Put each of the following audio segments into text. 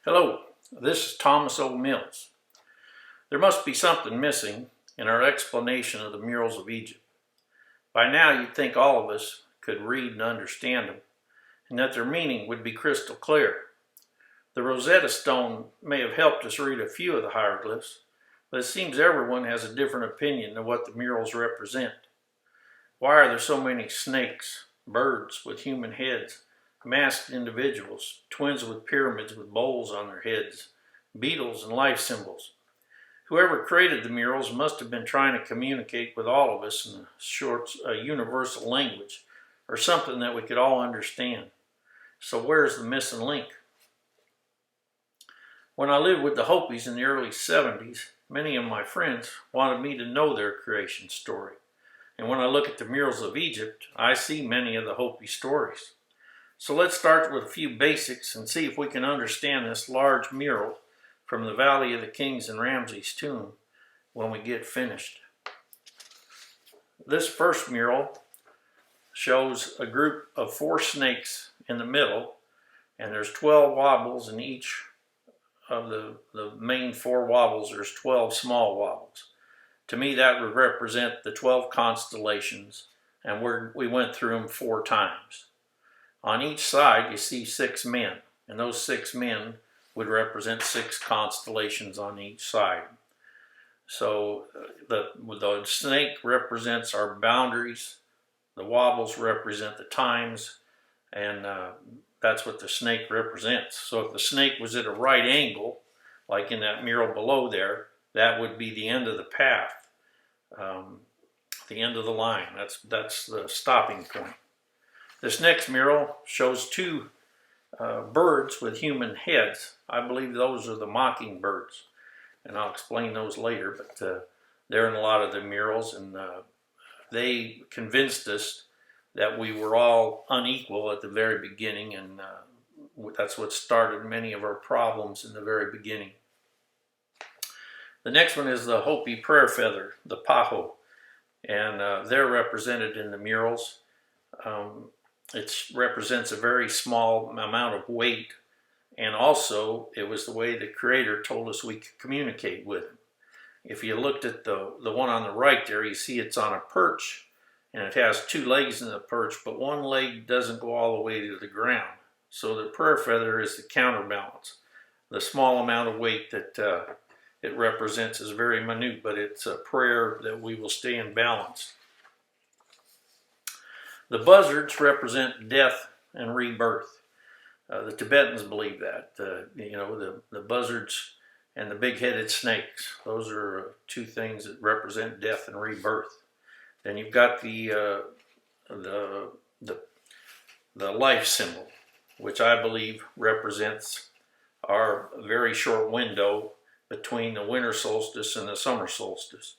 Hello, this is Thomas O. Mills. There must be something missing in our explanation of the murals of Egypt. By now you'd think all of us could read and understand them, and that their meaning would be crystal clear. The Rosetta Stone may have helped us read a few of the hieroglyphs, but it seems everyone has a different opinion of what the murals represent. Why are there so many snakes, birds with human heads, masked individuals, twins with pyramids with bowls on their heads, beetles and life symbols? Whoever created the murals must have been trying to communicate with all of us in a universal language, or something that we could all understand. So where's the missing link? When I lived with the Hopis in the early 70s, many of my friends wanted me to know their creation story. And when I look at the murals of Egypt, I see many of the Hopi stories. So let's start with a few basics and see if we can understand this large mural from the Valley of the Kings and Ramses tomb when we get finished. This first mural shows a group of 4 snakes in the middle, and there's 12 wobbles in each of the main 4 wobbles. There's 12 small wobbles. To me, that would represent the 12 constellations, and we went through them 4 times. On each side, you see 6 men, and those 6 men would represent 6 constellations on each side. So the snake represents our boundaries, the wobbles represent the times, and that's what the snake represents. So if the snake was at a right angle, like in that mural below there, that would be the end of the path, the end of the line. That's the stopping point. This next mural shows 2 birds with human heads. I believe those are the mockingbirds, and I'll explain those later, but they're in a lot of the murals, and they convinced us that we were all unequal at the very beginning, and that's what started many of our problems in the very beginning. The next one is the Hopi prayer feather, the paho, and they're represented in the murals. It represents a very small amount of weight, and also it was the way the Creator told us we could communicate with Him. If you looked at the one on the right there, you see it's on a perch, and it has 2 legs in the perch, but one leg doesn't go all the way to the ground. So the prayer feather is the counterbalance. The small amount of weight that it represents is very minute, but it's a prayer that we will stay in balance. The buzzards represent death and rebirth. The Tibetans believe that. The buzzards and the big-headed snakes, those are 2 things that represent death and rebirth. Then you've got the life symbol, which I believe represents our very short window between the winter solstice and the summer solstice.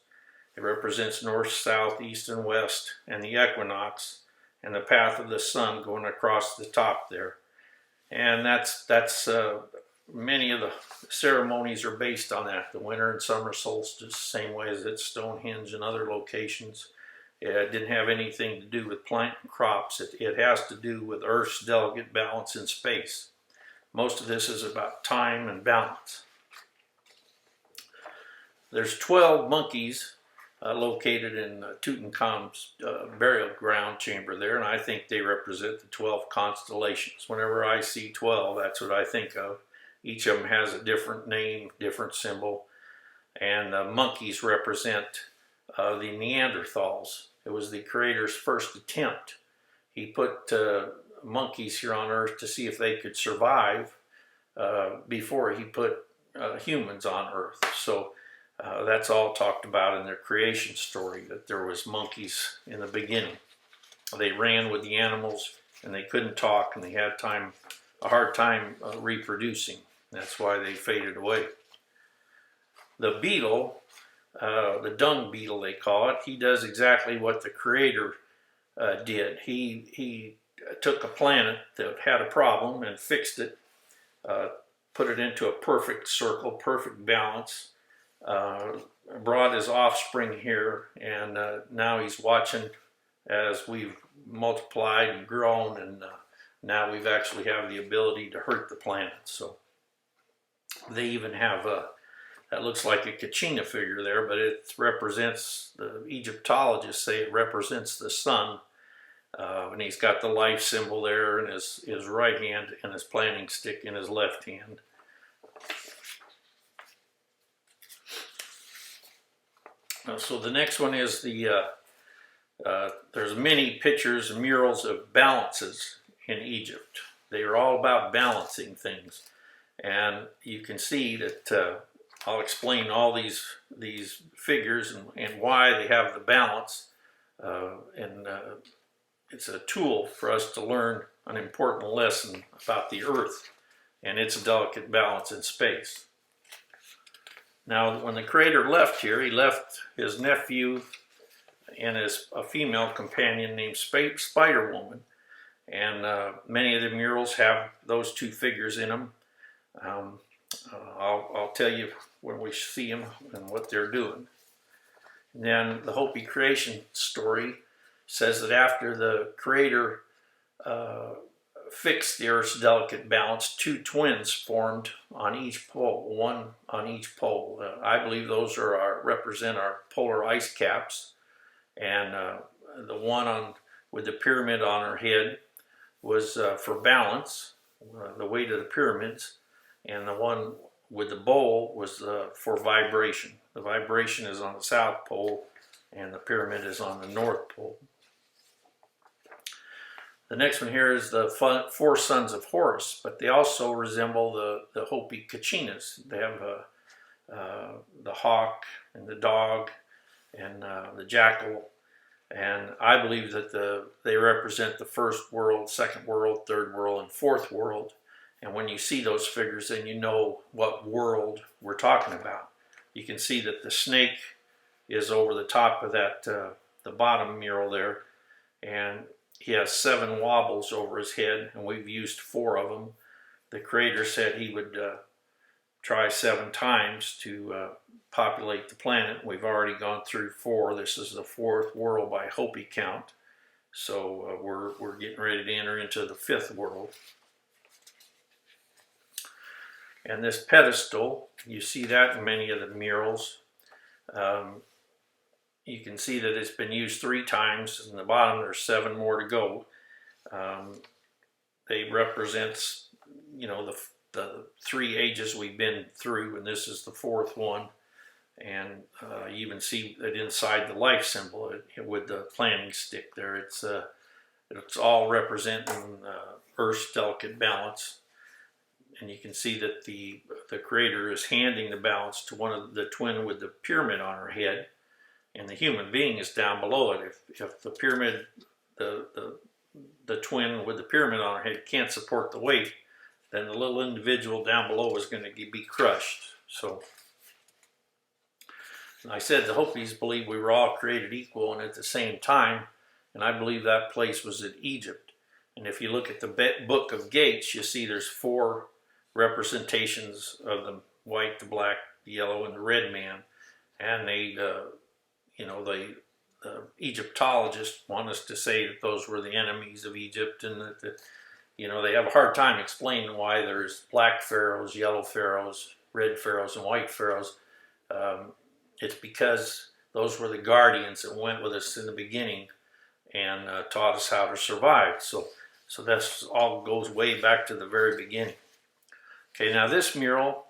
It represents north, south, east, and west, and the equinox, and the path of the sun going across the top there. And that's many of the ceremonies are based on that. The winter and summer solstice, same way as at Stonehenge and other locations. It didn't have anything to do with plant and crops. It has to do with Earth's delicate balance in space. Most of this is about time and balance. There's 12 monkeys located in Tutankhamun's burial ground chamber there, and I think they represent the 12 constellations. Whenever I see 12, that's what I think of. Each of them has a different name, different symbol, and the monkeys represent the Neanderthals. It was the Creator's first attempt. He put monkeys here on Earth to see if they could survive before he put humans on Earth. So that's all talked about in their creation story, that there was monkeys in the beginning. They ran with the animals, and they couldn't talk, and they had a hard time reproducing. That's why they faded away. The beetle, the dung beetle they call it, he does exactly what the Creator did. He took a planet that had a problem and fixed it, put it into a perfect circle, perfect balance, brought his offspring here, and now he's watching as we've multiplied and grown, and now we've actually have the ability to hurt the planet. So They even have a, that looks like a Kachina figure there, but it represents, the Egyptologists say it represents the sun. And he's got the life symbol there in his right hand and his planting stick in his left hand. So the next one is there's many pictures and murals of balances in Egypt. They are all about balancing things. And you can see that I'll explain all these figures and why they have the balance. It's a tool for us to learn an important lesson about the earth and its delicate balance in space. Now, when the creator left here, he left his nephew and a female companion named Spider Woman. And many of the murals have those two figures in them. I'll tell you when we see them and what they're doing. And then the Hopi creation story says that after the creator fixed the earth's delicate balance, two twins formed on each pole, one on each pole. I believe those represent our polar ice caps, and the one with the pyramid on her head was for balance, the weight of the pyramids, and the one with the bowl was for vibration. The vibration is on the south pole, and the pyramid is on the north pole. The next one here is the four sons of Horus, but they also resemble the Hopi Kachinas. They have the hawk and the dog and the jackal, and I believe that they represent the first world, second world, third world, and fourth world. And when you see those figures, then you know what world we're talking about. You can see that the snake is over the top of that, the bottom mural there, and he has 7 wobbles over his head, and we've used 4 of them. The creator said he would try 7 times to populate the planet. We've already gone through 4. This is the 4th world by Hopi count. So we're getting ready to enter into the 5th world. And this pedestal, you see that in many of the murals. You can see that it's been used 3 times. In the bottom, there's 7 more to go. They represent, you know, the 3 ages we've been through, and this is the 4th one. And you even see it inside the life symbol with the planting stick there. It's all representing Earth's delicate balance. And you can see that the creator is handing the balance to one of the twin with the pyramid on her head. And the human being is down below it. If the pyramid, the twin with the pyramid on her head can't support the weight, then the little individual down below is going to be crushed. So, I said the Hopis believe we were all created equal and at the same time, and I believe that place was in Egypt. And if you look at the Book of Gates, you see there's 4 representations of the white, the black, the yellow, and the red man. And the Egyptologists want us to say that those were the enemies of Egypt, and that they have a hard time explaining why there's black pharaohs, yellow pharaohs, red pharaohs, and white pharaohs. It's because those were the guardians that went with us in the beginning and taught us how to survive. So this all goes way back to the very beginning. Okay, now this mural,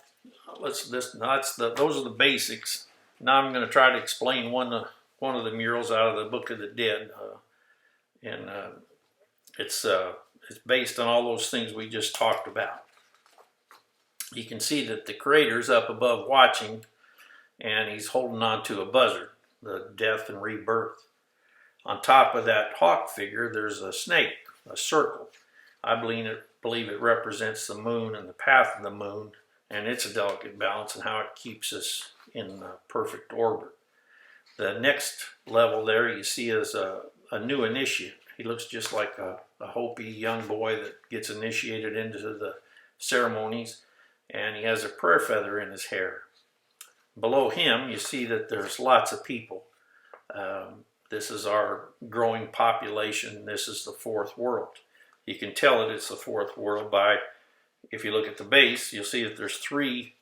those are the basics. Now I'm going to try to explain one of the murals out of the Book of the Dead, and it's based on all those things we just talked about. You can see that the creator's up above watching, and he's holding on to a buzzard, the death and rebirth. On top of that hawk figure, there's a snake, a circle. I believe it represents the moon and the path of the moon, and its a delicate balance and how it keeps us in perfect orbit. The next level there you see is a new initiate. He looks just like a Hopi young boy that gets initiated into the ceremonies, and he has a prayer feather in his hair. Below him you see that there's lots of people. This is our growing population. This is the 4th world. You can tell that it's the 4th world by if you look at the base, you'll see that there's three,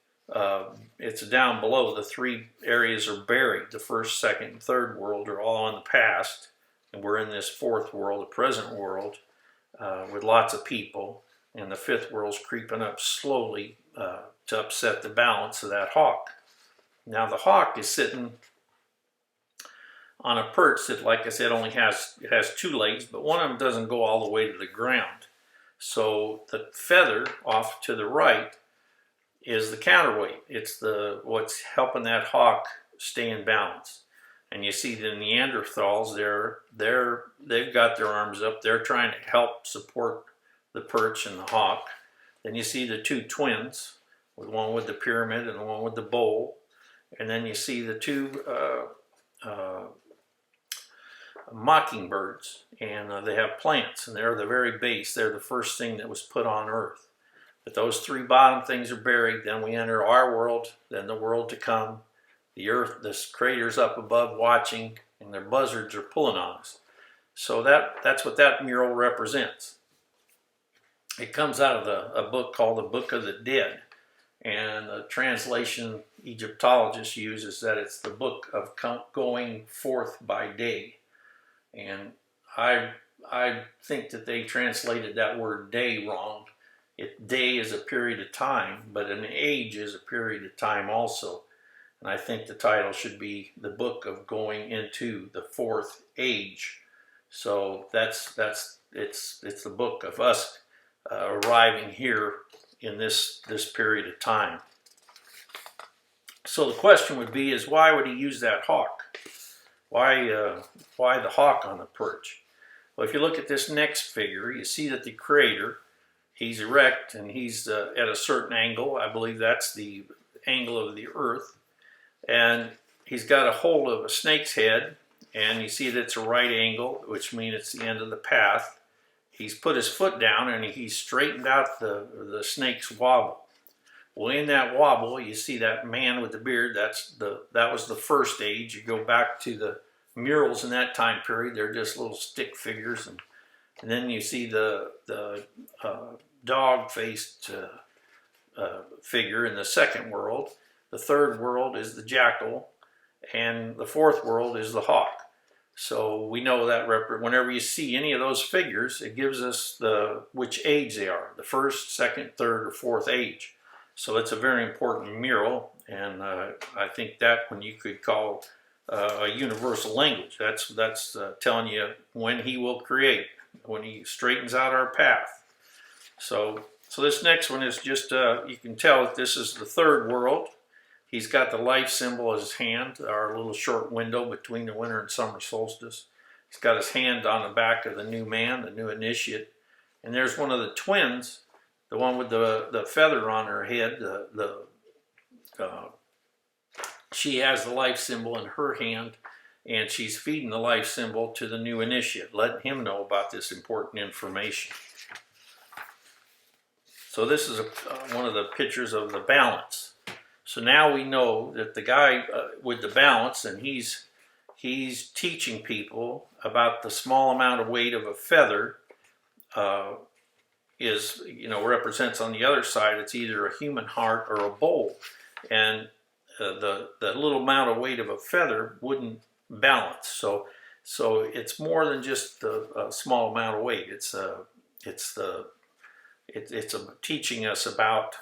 it's down below, the three areas are buried. The first, second, and third world are all in the past, and we're in this fourth world, the present world, with lots of people, and the fifth world's creeping up slowly to upset the balance of that hawk. Now the hawk is sitting on a perch that, like I said, only has two legs, but one of them doesn't go all the way to the ground. So the feather off to the right is the counterweight. It's what's helping that hawk stay in balance. And you see the Neanderthals, they've got their arms up. They're trying to help support the perch and the hawk. Then you see the two twins, with one with the pyramid and the one with the bowl. And then you see the two mockingbirds, and they have plants, and they're the very base. They're the first thing that was put on Earth. But those three bottom things are buried. Then we enter our world, then the world to come. The Earth, this crater's up above watching, and their buzzards are pulling on us. So that's what that mural represents. It comes out of a book called the Book of the Dead, and the translation Egyptologists use is that it's the book of going forth by day. And I think that they translated that word day wrong. Day is a period of time, but an age is a period of time also. And I think the title should be the book of going into the fourth age. So it's the book of us arriving here in this period of time. So the question would be is, why would he use that hawk? Why the hawk on the perch? Well, if you look at this next figure, you see that the creator, he's erect and he's at a certain angle. I believe that's the angle of the earth. And he's got a hold of a snake's head, and you see that it's a right angle, which means it's the end of the path. He's put his foot down and he's straightened out the snake's wobble. Well, in that wobble, you see that man with the beard. That was the first age. You go back to the murals in that time period. They're just little stick figures, and then you see the dog-faced figure in the second world. The third world is the jackal, and the fourth world is the hawk. So we know that whenever you see any of those figures, it gives us which age they are, the first, second, third, or fourth age. So it's a very important mural, and I think that one you could call a universal language. That's telling you when he will create, when he straightens out our path. So this next one is just, you can tell that this is the third world. He's got the life symbol as his hand, our little short window between the winter and summer solstice. He's got his hand on the back of the new man, the new initiate. And there's one of the twins, the one with the feather on her head. She has the life symbol in her hand, and she's feeding the life symbol to the new initiate, letting him know about this important information. So this is one of the pictures of the balance. So now we know that the guy with the balance, and he's teaching people about the small amount of weight of a feather represents on the other side, it's either a human heart or a bowl. And the little amount of weight of a feather wouldn't balance. So it's more than just a small amount of weight. It's teaching us about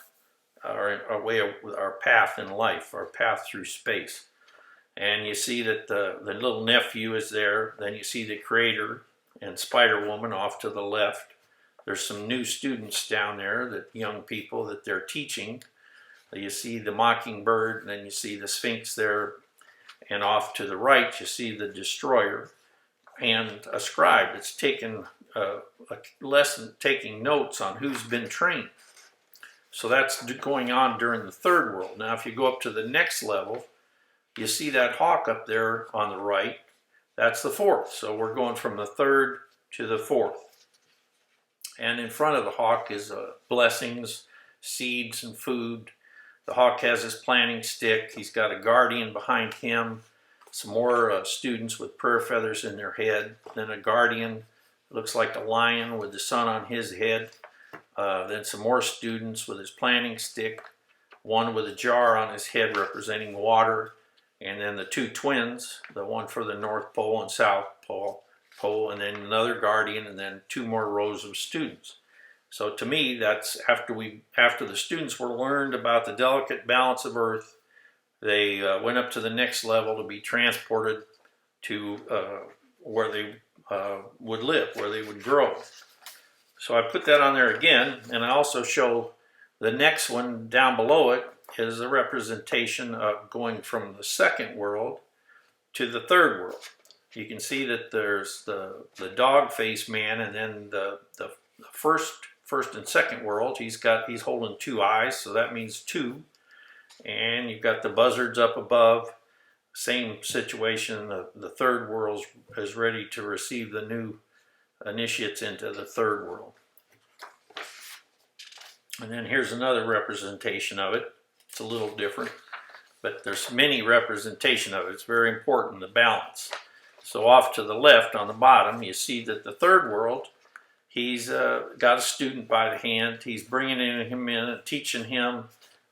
our path in life, our path through space. And you see that the little nephew is there. Then you see the creator and Spider-Woman off to the left. There's some new students down there, young people that they're teaching. You see the mockingbird, and then you see the Sphinx there. And off to the right, you see the destroyer and a scribe that's taking a lesson, taking notes on who's been trained. So that's going on during the third world. Now, if you go up to the next level, you see that hawk up there on the right. That's the fourth. So we're going from the third to the fourth. And in front of the hawk is blessings, seeds, and food. The hawk has his planting stick. He's got a guardian behind him. Some more students with prayer feathers in their head. Then a guardian, looks like a lion with the sun on his head. then some more students with his planting stick, one with a jar on his head representing water, and then the two twins, the one for the North Pole and South Pole, and then another guardian, and then two more rows of students. So to me, that's after the students were learned about the delicate balance of Earth, they went up to the next level to be transported to where they would live, where they would grow. So I put that on there again, and I also show the next one down below it is a representation of going from the second world to the third world. You can see that there's the dog face man, and then the first and second world, he's holding two eyes, so that means two. And you've got the buzzards up above, same situation. The third world is ready to receive the new initiates into the third world. And then here's another representation of it. It's a little different, but there's many representation of it. It's very important, the balance. So off to the left on the bottom, you see that the third world, he's got a student by the hand. He's bringing him in and teaching him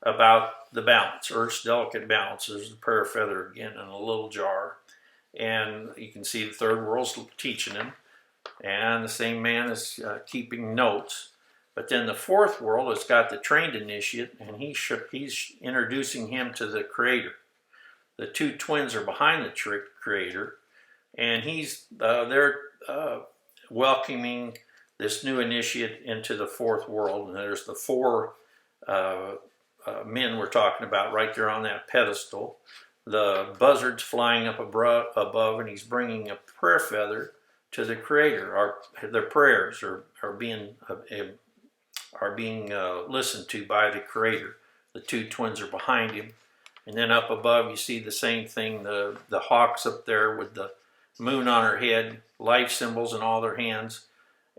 about the balance, Earth's delicate balance. There's the prayer feather again in a little jar. And you can see the third world's teaching him. And the same man is keeping notes. But then the fourth world has got the trained initiate, and he's introducing him to the Creator. The two twins are behind the Creator, and they're welcoming this new initiate into the fourth world. And there's the four men we're talking about right there on that pedestal. The buzzard's flying up above, and he's bringing a prayer feather to the Creator. Their prayers are being listened to by the Creator. The two twins are behind him, and then up above you see the same thing. The hawk's up there with the moon on her head, life symbols in all their hands,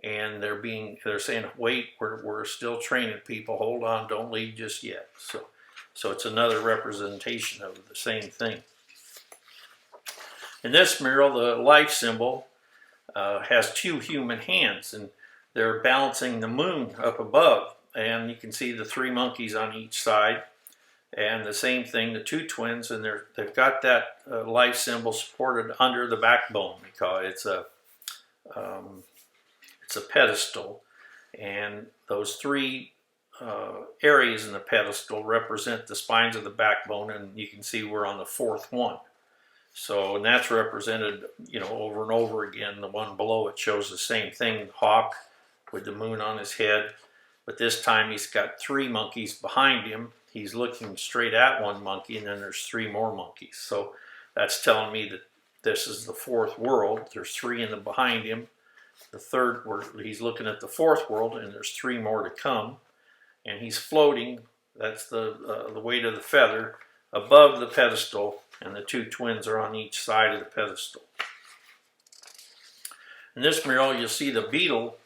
and they're saying, "Wait, we're still training people. Hold on, don't leave just yet." So it's another representation of the same thing. In this mural, the life symbol has two human hands, and they're balancing the moon up above, and you can see the three monkeys on each side, and the same thing, the two twins, and they've got that life symbol supported under the backbone. We call it. It's a pedestal, and those three areas in the pedestal represent the spines of the backbone, and you can see we're on the fourth one. So, and that's represented, over and over again. The one below it shows the same thing, hawk with the moon on his head, but this time he's got three monkeys behind him. He's looking straight at one monkey, and then there's three more monkeys. So that's telling me that this is the fourth world. There's three in the behind him. The third world, he's looking at the fourth world, and there's three more to come. And he's floating, that's the weight of the feather, above the pedestal, and the two twins are on each side of the pedestal. In this mural, you'll see the beetle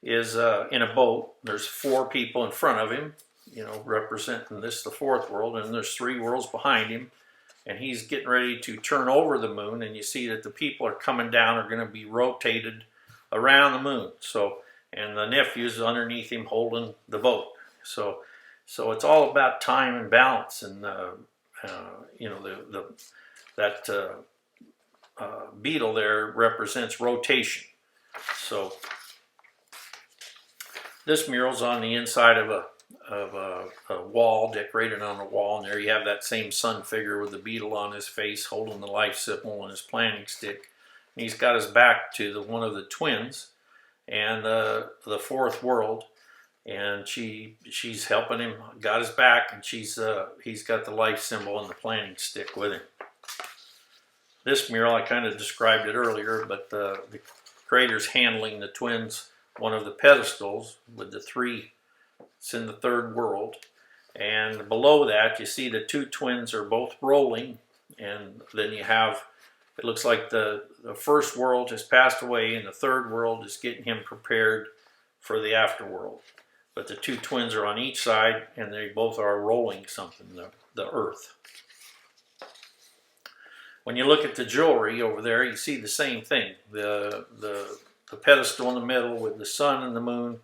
is in a boat. There's four people in front of him, representing this, the fourth world, and there's three worlds behind him. And he's getting ready to turn over the moon, and you see that the people are coming down, are going to be rotated around the moon. And the nephew's underneath him holding the boat. So it's all about time and balance, and that beetle there represents rotation. So this mural's on the inside of a wall, decorated on a wall, and there you have that same sun figure with the beetle on his face, holding the life symbol and his planting stick. And he's got his back to one of the twins and the fourth world. And she's helping him, got his back, and he's got the life symbol and the planting stick with him. This mural, I kind of described it earlier, but the Creator's handling the twins, one of the pedestals with the three. It's in the third world, and below that you see the two twins are both rolling, and then you have, it looks like the first world has passed away, and the third world is getting him prepared for the afterworld. But the two twins are on each side, and they both are rolling something, the earth. When you look at the jewelry over there, you see the same thing. The pedestal in the middle with the sun and the moon,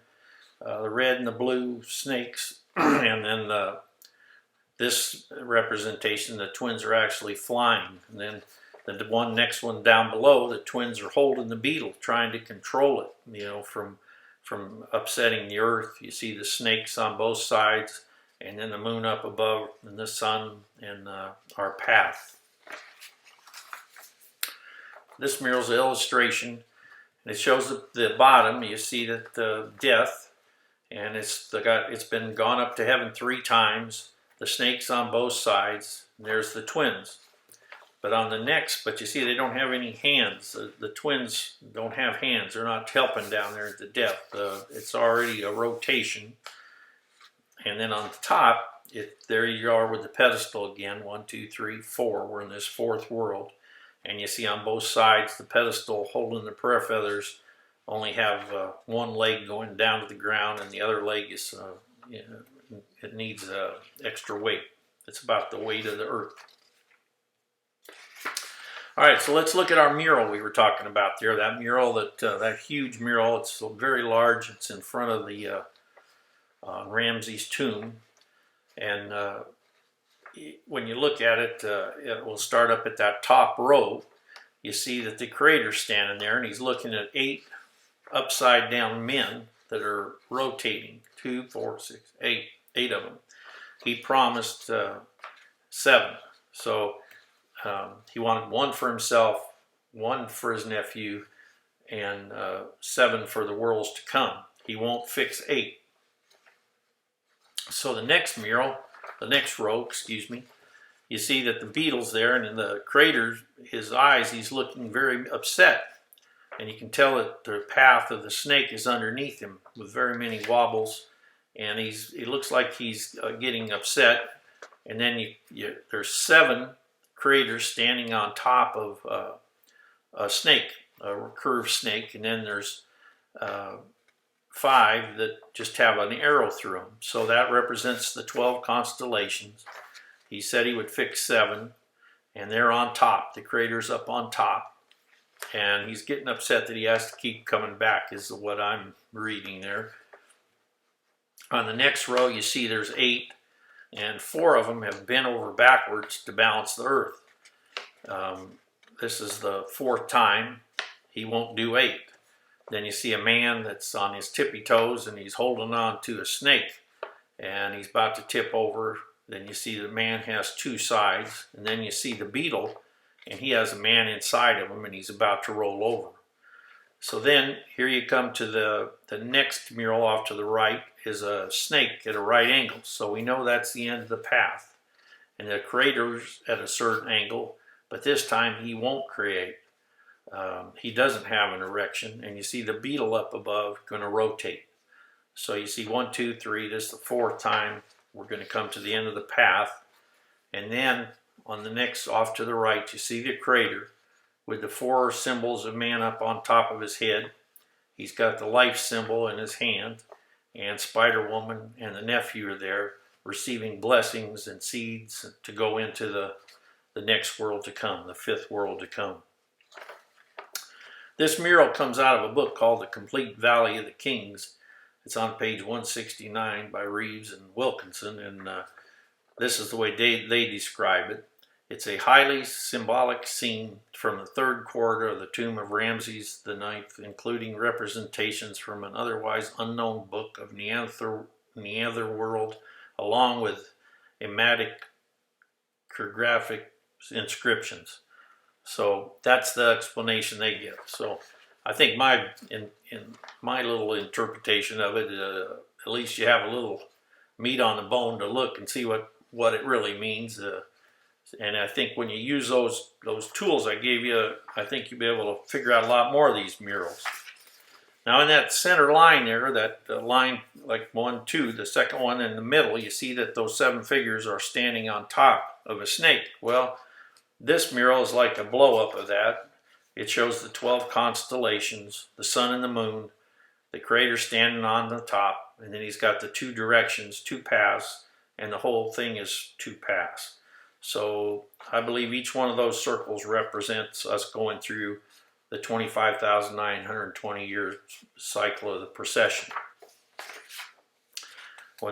the red and the blue snakes, and then this representation, the twins are actually flying. And then the next one down below, the twins are holding the beetle, trying to control it, you know, from upsetting the earth. You see the snakes on both sides, and then the moon up above, and the sun, and our path. This mural is an illustration. It shows at the bottom, you see that death, and it's been gone up to heaven 3 times. The snakes on both sides, and there's the twins. But on the next, but you see they don't have any hands. The twins don't have hands. They're not helping down there at the depth. It's already a rotation. And then on the top, there you are with the pedestal again. 1, 2, 3, 4. We're in this 4th world. And you see on both sides, the pedestal holding the prayer feathers only have one leg going down to the ground, and the other leg is, you know, it needs extra weight. It's about the weight of the earth. All right, so let's look at our mural we were talking about there. That mural, that huge mural, it's very large. It's in front of the Ramses tomb. And when you look at it, it will start up at that top row. You see that the creator's standing there, and he's looking at 8 upside down men that are rotating. 2, 4, 6, 8 of them. He promised 7. So he wanted 1 for himself, 1 for his nephew, and 7 for the worlds to come. He won't fix 8. So the next mural, the next row, excuse me, you see that the beetle's there, and in the creator, his eyes, he's looking very upset. And you can tell that the path of the snake is underneath him with very many wobbles. And it looks like he's getting upset. And then there's 7 creators standing on top of a snake, a curved snake. And then there's 5 that just have an arrow through them. So that represents the 12 constellations. He said he would fix 7, and they're on top. The creator's up on top, and he's getting upset that he has to keep coming back, is what I'm reading there. On the next row, you see there's 8, and 4 of them have bent over backwards to balance the earth. This is the 4th time. He won't do 8. Then you see a man that's on his tippy toes, and he's holding on to a snake, and he's about to tip over. Then you see the man has 2 sides, and then you see the beetle, and he has a man inside of him, and he's about to roll over. So then, here you come to the next mural off to the right is a snake at a right angle. So we know that's the end of the path. And the creator's at a certain angle, but this time he won't create. He doesn't have an erection, and you see the beetle up above going to rotate. So you see 1, 2, 3, this is the 4th time. We're going to come to the end of the path, and then on the next off to the right you see the creator with the 4 symbols of man up on top of his head. He's got the life symbol in his hand, and Spider Woman and the nephew are there receiving blessings and seeds to go into the next world to come, the 5th world to come. This mural comes out of a book called The Complete Valley of the Kings. It's on page 169 by Reeves and Wilkinson, and this is the way they describe it. It's a highly symbolic scene from the 3rd quarter of the tomb of Ramses IX, including representations from an otherwise unknown book of Neanderthal world, along with ematic graphic inscriptions. So that's the explanation they give. So I think in my little interpretation of it, at least you have a little meat on the bone to look and see what it really means. And I think when you use those tools I gave you, I think you'll be able to figure out a lot more of these murals. Now in that center line there, that line like 1, 2, the second one in the middle, you see that those 7 figures are standing on top of a snake. Well, this mural is like a blow-up of that. It shows the 12 constellations, the sun and the moon, the creator standing on the top, and then he's got the 2 directions, 2 paths, and the whole thing is 2 paths. So I believe each one of those circles represents us going through the 25,920 year cycle of the procession.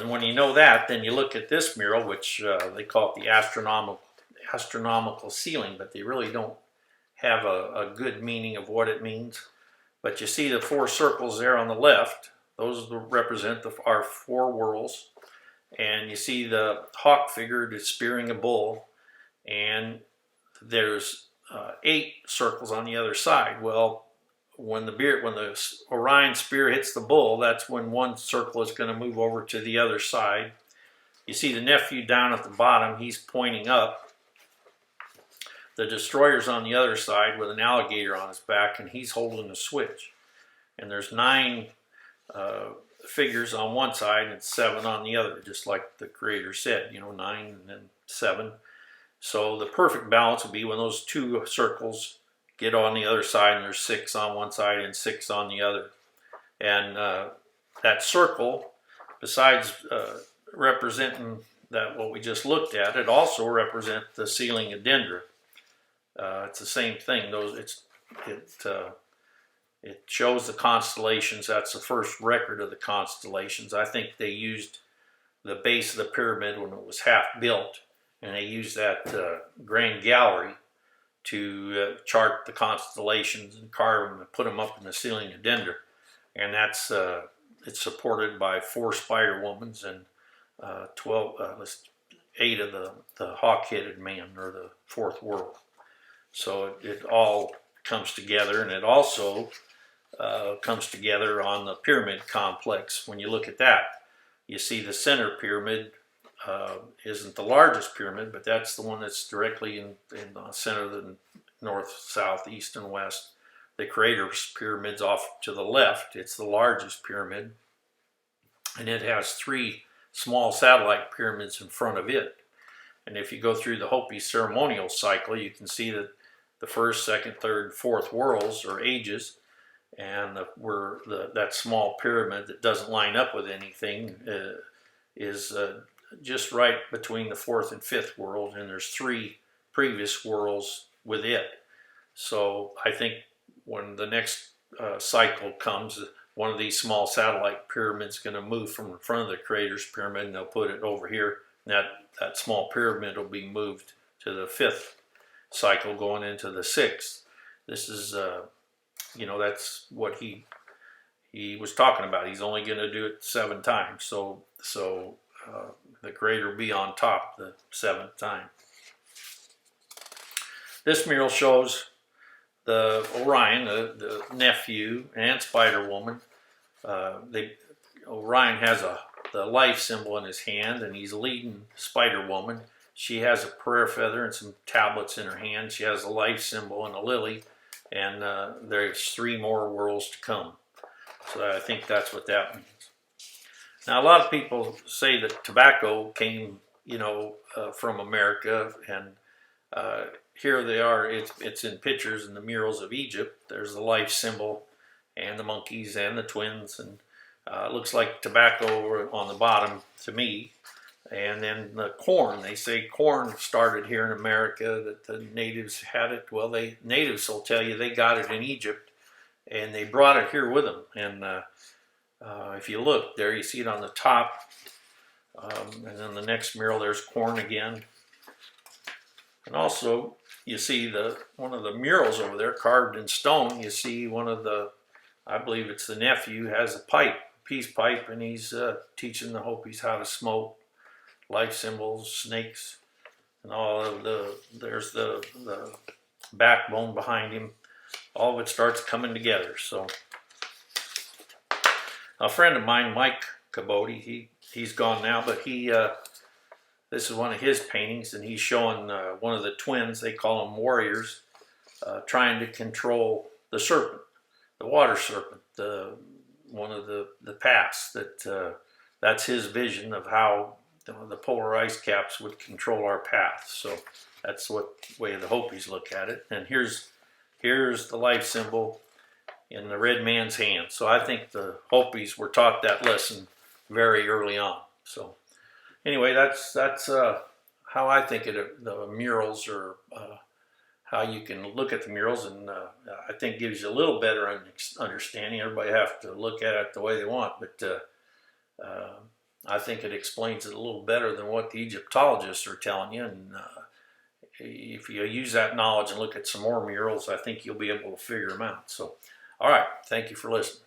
when you know that, then you look at this mural, which they call it the astronomical ceiling, but they really don't have a good meaning of what it means. But you see the 4 circles there on the left; those represent our 4 worlds. And you see the hawk figure that's spearing a bull, and there's 8 circles on the other side. Well, when the Orion spear hits the bull, that's when one circle is going to move over to the other side. You see the nephew down at the bottom, he's pointing up. The destroyer's on the other side with an alligator on his back, and he's holding a switch. And there's 9 figures on one side and 7 on the other, just like the creator said, 9 and then 7. So the perfect balance would be when those 2 circles get on the other side, and there's 6 on one side and 6 on the other. And that circle, besides representing that what we just looked at, it also represents the ceiling of Dendra. It's the same thing. It shows the constellations. That's the first record of the constellations. I think they used the base of the pyramid when it was half built, and they used that grand gallery to chart the constellations and carve them and put them up in the ceiling of Dendra. And that's it's supported by 4 spider womans and 8 of the hawk-headed man, or the 4th world. So it all comes together, and it also comes together on the pyramid complex. When you look at that, you see the center pyramid isn't the largest pyramid, but that's the one that's directly in the center of the north, south, east, and west. The creator's pyramid's off to the left. It's the largest pyramid, and it has 3 small satellite pyramids in front of it. And if you go through the Hopi ceremonial cycle, you can see that the 1st, 2nd, 3rd, 4th worlds are ages, and that small pyramid that doesn't line up with anything is just right between the 4th and 5th world, and there's 3 previous worlds with it. So I think when the next cycle comes, one of these small satellite pyramids is going to move from in front of the creator's pyramid, and they'll put it over here, and that small pyramid will be moved to the 5th cycle going into the 6th. This is that's what he was talking about. He's only going to do it 7 times, so the creator will be on top the 7th time. This mural shows the Orion, the nephew, and Spider Woman. Orion has the life symbol in his hand, and he's leading Spider Woman. She has a prayer feather and some tablets in her hand. She has a life symbol and a lily, and there's 3 more worlds to come. So I think that's what that means. Now, a lot of people say that tobacco came, from America, and here they are. It's in pictures in the murals of Egypt. There's the life symbol, and the monkeys, and the twins, and it looks like tobacco on the bottom to me. And then the corn. They say corn started here in America, that the natives had it. Well, natives will tell you they got it in Egypt, and they brought it here with them. And if you look there, you see it on the top. And then the next mural, there's corn again. And also, you see one of the murals over there carved in stone. You see one of I believe it's the nephew, has a peace pipe, and he's teaching the Hopis how to smoke. Life symbols, snakes, and all of there's the backbone behind him. All of it starts coming together. So a friend of mine, Mike Cabote, he's gone now, but this is one of his paintings, and he's showing one of the twins, they call them warriors, trying to control the serpent, the water serpent, one of the paths. That's his vision of how the polar ice caps would control our path. So that's what way the Hopis look at it. And here's the life symbol in the red man's hand. So I think the Hopis were taught that lesson very early on. So anyway, that's how I think the murals are, how you can look at the murals, and I think gives you a little better understanding. Everybody have to look at it the way they want, but I think it explains it a little better than what the Egyptologists are telling you. And if you use that knowledge and look at some more murals, I think you'll be able to figure them out. So, all right, thank you for listening.